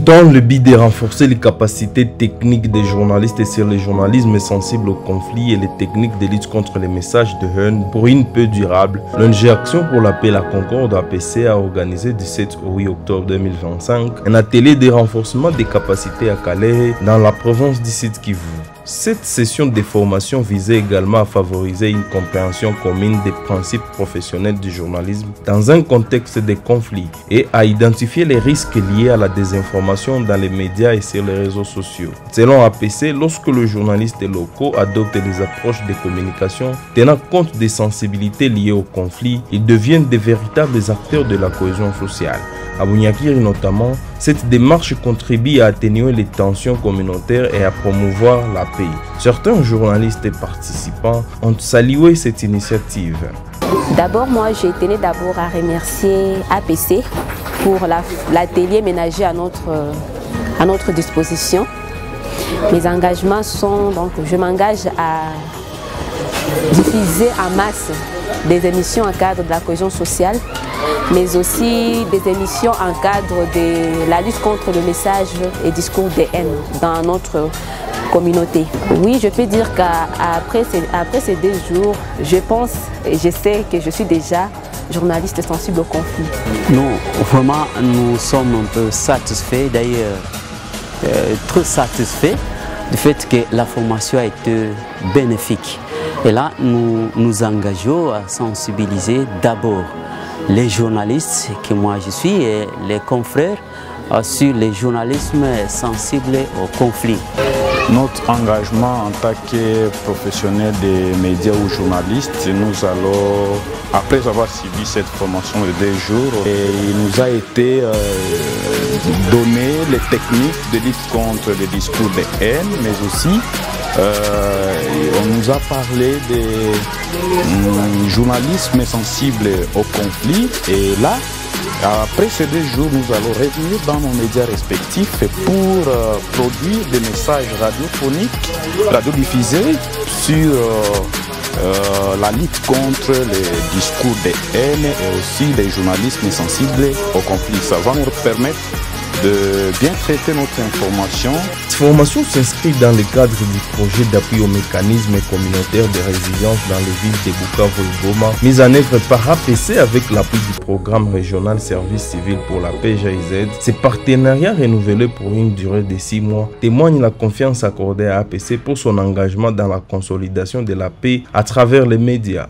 Dans le but de renforcer les capacités techniques des journalistes et sur le journalisme sensible au conflit et les techniques de lutte contre les messages de haine pour une paix durable, l'ONG Action pour la paix la Concorde APC a organisé du 7 au 8 octobre 2025 un atelier de renforcement des capacités à Calais dans la province du Sud Kivu. Cette session de formation visait également à favoriser une compréhension commune des principes professionnels du journalisme dans un contexte de conflit et à identifier les risques liés à la désinformation dans les médias et sur les réseaux sociaux. Selon APC, lorsque les journalistes locaux adoptent des approches de communication tenant compte des sensibilités liées au conflit, ils deviennent des véritables acteurs de la cohésion sociale. À Bunyakiri notamment, cette démarche contribue à atténuer les tensions communautaires et à promouvoir la paix. Certains journalistes et participants ont salué cette initiative. D'abord, moi, je tenais d'abord à remercier APC pour l'atelier ménagé à notre disposition. Mes engagements sont, donc, je m'engage à diffuser en masse des émissions en cadre de la cohésion sociale, mais aussi des émissions en cadre de la lutte contre le message et discours de haine dans notre communauté. Oui, je peux dire qu'après ces 2 jours, je pense et je sais que je suis déjà journaliste sensible au conflit. Nous, vraiment, nous sommes un peu satisfaits, d'ailleurs très satisfaits du fait que la formation a été bénéfique. Et là, nous nous engageons à sensibiliser d'abord les journalistes, que moi je suis, et les confrères sur le journalisme sensible au conflit. Notre engagement en tant que professionnel des médias ou journalistes, nous allons, après avoir suivi cette formation de 2 jours, il nous a été donné les techniques de lutte contre les discours de haine, mais aussi on nous a parlé de journalisme sensible au conflit. Et là, après ces 2 jours, nous allons revenir dans nos médias respectifs pour produire des messages radiophoniques, radiodiffusés sur la lutte contre les discours de haine et aussi les journalismes sensibles au conflit. Ça va nous permettre de bien traiter notre information. Cette formation s'inscrit dans le cadre du projet d'appui au mécanisme communautaire de résilience dans les villes de Bukavu et Goma, mise en œuvre par APC avec l'appui du programme régional Service civil pour la paix GIZ. Ces partenariats renouvelés pour une durée de 6 mois témoignent la confiance accordée à APC pour son engagement dans la consolidation de la paix à travers les médias.